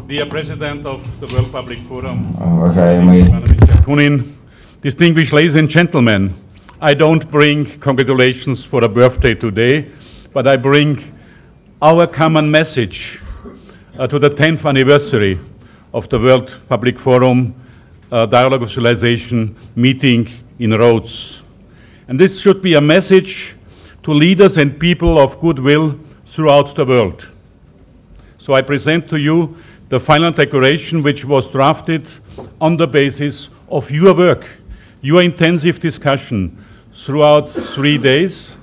Dear President of the World Public Forum, Уважаемый distinguished ladies and gentlemen, I don't bring congratulations for a birthday today, but I bring our common message to the 10th anniversary of the World Public Forum Dialogue of Civilization meeting in Rhodes. And this should be a message to leaders and people of goodwill throughout the world. So I present to you the final declaration, which was drafted on the basis of your work, your intensive discussion throughout 3 days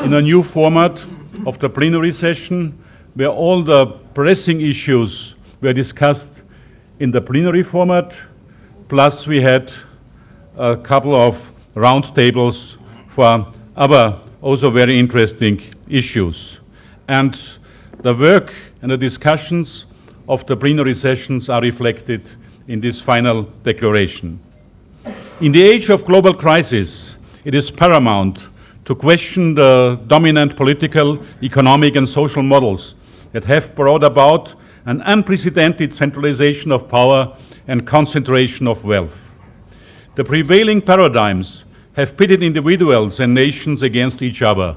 in a new format of the plenary session, where all the pressing issues were discussed in the plenary format, plus we had a couple of roundtables for other also very interesting issues. And the work and the discussions of the plenary sessions are reflected in this final declaration. In the age of global crisis, it is paramount to question the dominant political, economic, and social models that have brought about an unprecedented centralization of power and concentration of wealth. The prevailing paradigms have pitted individuals and nations against each other.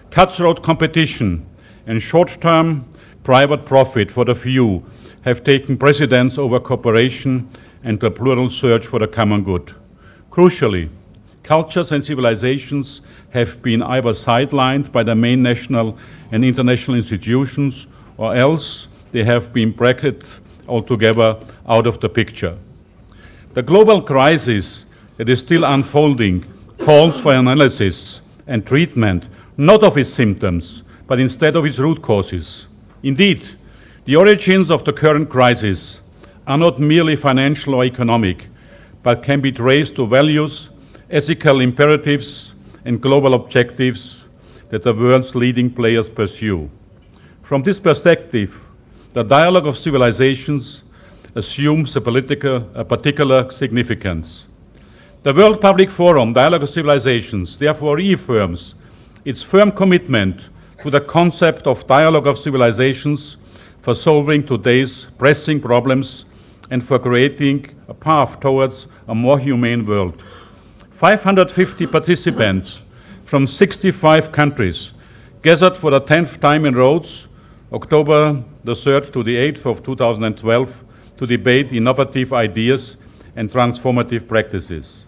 Cutthroat competition and short-term private profit for the few have taken precedence over cooperation and the plural search for the common good. Crucially, cultures and civilizations have been either sidelined by the main national and international institutions, or else they have been bracketed altogether out of the picture. The global crisis that is still unfolding calls for analysis and treatment, not of its symptoms, but instead of its root causes. Indeed, the origins of the current crisis are not merely financial or economic, but can be traced to values, ethical imperatives, and global objectives that the world's leading players pursue. From this perspective, the dialogue of civilizations assumes a particular significance. The World Public Forum Dialogue of Civilizations therefore reaffirms its firm commitment to the concept of dialogue of civilizations for solving today's pressing problems and for creating a path towards a more humane world. 550 participants from 65 countries gathered for the 10th time in Rhodes, October the 3rd to the 8th of 2012, to debate innovative ideas and transformative practices.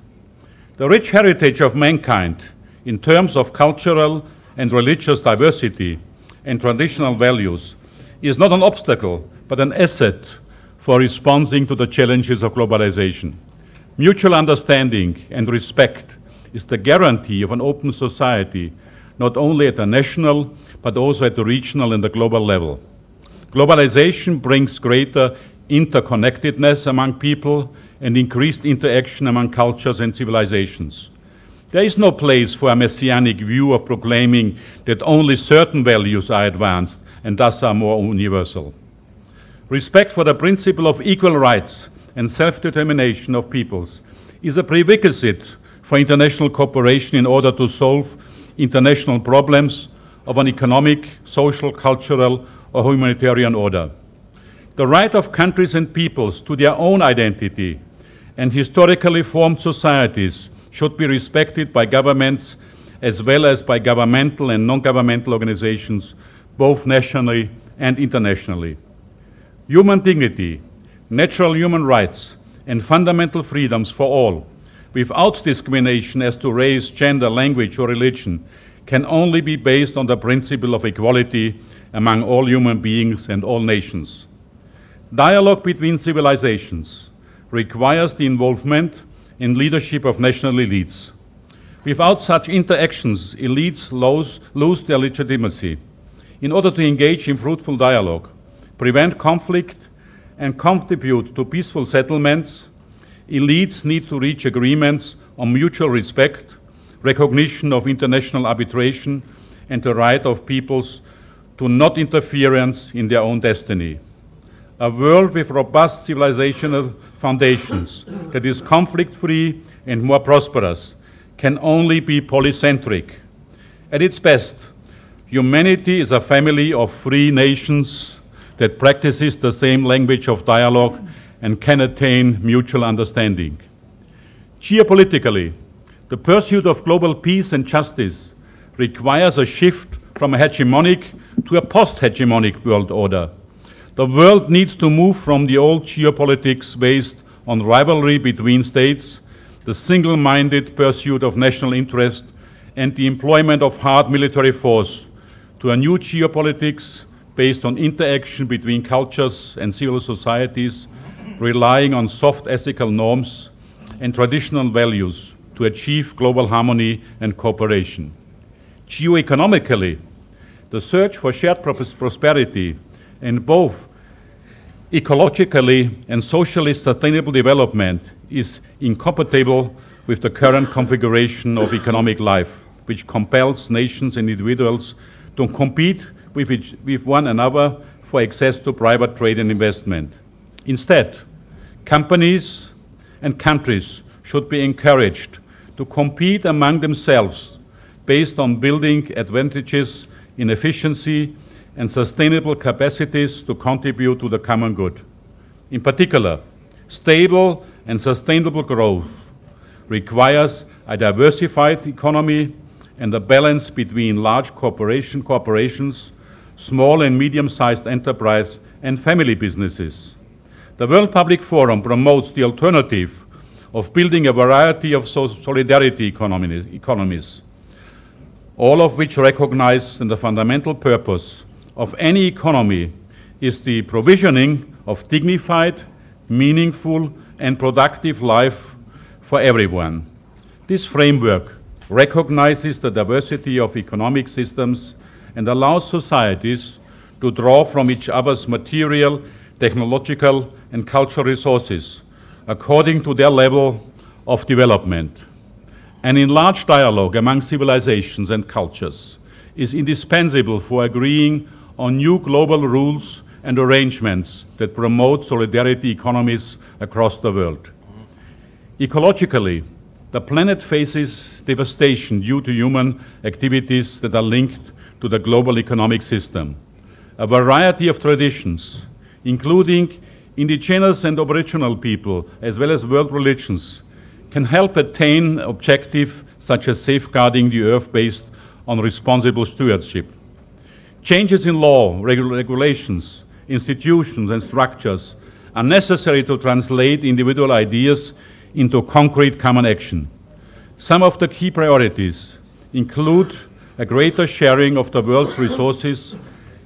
The rich heritage of mankind in terms of cultural and religious diversity and traditional values is not an obstacle, but an asset for responding to the challenges of globalization. Mutual understanding and respect is the guarantee of an open society, not only at the national, but also at the regional and the global level. Globalization brings greater interconnectedness among people and increased interaction among cultures and civilizations. There is no place for a messianic view of proclaiming that only certain values are advanced and thus are more universal. Respect for the principle of equal rights and self-determination of peoples is a prerequisite for international cooperation in order to solve international problems of an economic, social, cultural, or humanitarian order. The right of countries and peoples to their own identity and historically formed societies should be respected by governments as well as by governmental and non-governmental organizations, both nationally and internationally. Human dignity, natural human rights, and fundamental freedoms for all, without discrimination as to race, gender, language, or religion, can only be based on the principle of equality among all human beings and all nations. Dialogue between civilizations requires the involvement and leadership of national elites. Without such interactions, elites lose their legitimacy. In order to engage in fruitful dialogue, prevent conflict, and contribute to peaceful settlements, elites need to reach agreements on mutual respect, recognition of international arbitration, and the right of peoples to not interference in their own destiny. A world with robust civilizational foundations that is conflict-free and more prosperous can only be polycentric. At its best, humanity is a family of free nations that practices the same language of dialogue and can attain mutual understanding. Geopolitically, the pursuit of global peace and justice requires a shift from a hegemonic to a post-hegemonic world order. The world needs to move from the old geopolitics based on rivalry between states, the single-minded pursuit of national interest, and the employment of hard military force, to a new geopolitics based on interaction between cultures and civil societies, relying on soft ethical norms and traditional values to achieve global harmony and cooperation. Geoeconomically, the search for shared prosperity and both ecologically and socially sustainable development is incompatible with the current configuration of economic life, which compels nations and individuals to compete with one another for access to private trade and investment. Instead, companies and countries should be encouraged to compete among themselves based on building advantages in efficiency and sustainable capacities to contribute to the common good. In particular, stable and sustainable growth requires a diversified economy and a balance between large corporations, small and medium-sized enterprise, and family businesses. The World Public Forum promotes the alternative of building a variety of solidarity economies, all of which recognize the fundamental purpose of any economy is the provisioning of dignified, meaningful, and productive life for everyone. This framework recognizes the diversity of economic systems and allows societies to draw from each other's material, technological, and cultural resources according to their level of development. An enlarged dialogue among civilizations and cultures is indispensable for agreeing on new global rules and arrangements that promote solidarity economies across the world. Ecologically, the planet faces devastation due to human activities that are linked to the global economic system. A variety of traditions, including indigenous and aboriginal people, as well as world religions, can help attain objectives such as safeguarding the earth based on responsible stewardship. Changes in law, regulations, institutions, and structures are necessary to translate individual ideas into concrete common action. Some of the key priorities include a greater sharing of the world's resources,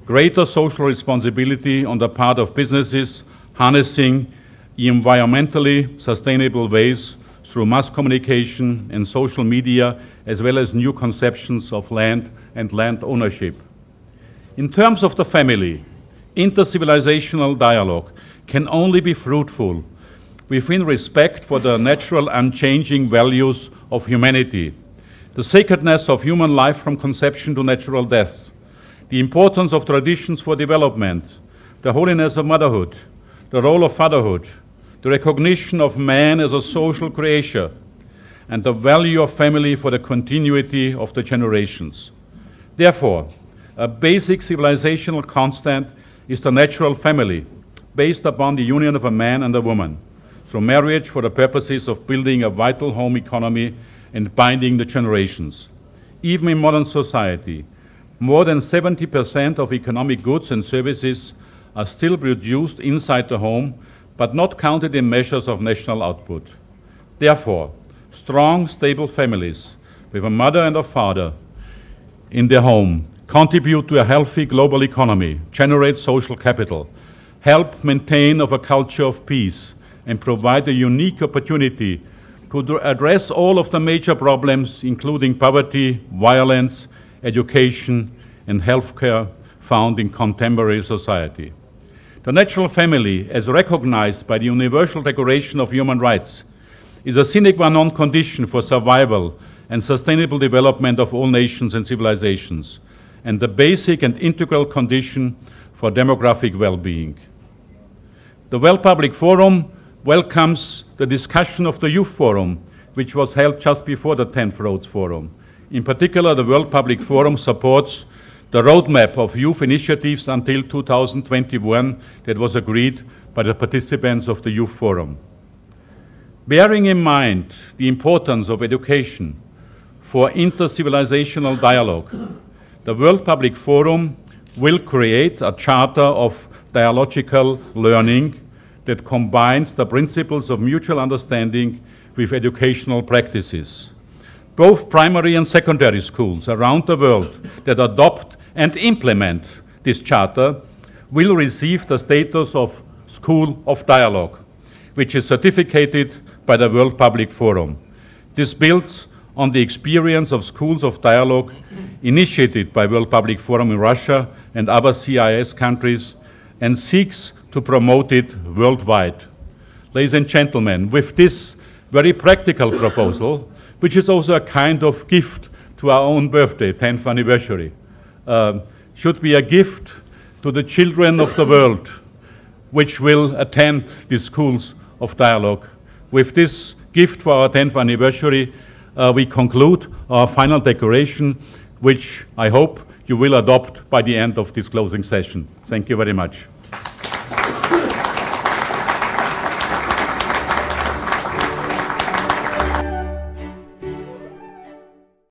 greater social responsibility on the part of businesses, harnessing environmentally sustainable ways through mass communication and social media, as well as new conceptions of land and land ownership. In terms of the family, intercivilizational dialogue can only be fruitful within respect for the natural unchanging values of humanity, the sacredness of human life from conception to natural death, the importance of traditions for development, the holiness of motherhood, the role of fatherhood, the recognition of man as a social creature, and the value of family for the continuity of the generations. Therefore, a basic civilizational constant is the natural family, based upon the union of a man and a woman, through marriage for the purposes of building a vital home economy and binding the generations. Even in modern society, more than 70% of economic goods and services are still produced inside the home, but not counted in measures of national output. Therefore, strong, stable families with a mother and a father in their home contribute to a healthy global economy, generate social capital, help maintain a culture of peace, and provide a unique opportunity to address all of the major problems, including poverty, violence, education, and healthcare found in contemporary society. The natural family, as recognized by the Universal Declaration of Human Rights, is a sine qua non condition for survival and sustainable development of all nations and civilizations, and the basic and integral condition for demographic well-being. The World Public Forum welcomes the discussion of the Youth Forum, which was held just before the 10th Rhodes Forum. In particular, the World Public Forum supports the roadmap of youth initiatives until 2021 that was agreed by the participants of the Youth Forum. Bearing in mind the importance of education for intercivilizational dialogue, the World Public Forum will create a charter of dialogical learning that combines the principles of mutual understanding with educational practices. Both primary and secondary schools around the world that adopt and implement this charter will receive the status of School of Dialogue, which is certificated by the World Public Forum. This builds on the experience of schools of dialogue initiated by World Public Forum in Russia and other CIS countries and seeks to promote it worldwide. Ladies and gentlemen, with this very practical proposal, which is also a kind of gift to our own birthday, 10th anniversary, should be a gift to the children of the world which will attend the schools of dialogue. With this gift for our 10th anniversary, we conclude our final declaration, which I hope you will adopt by the end of this closing session. Thank you very much.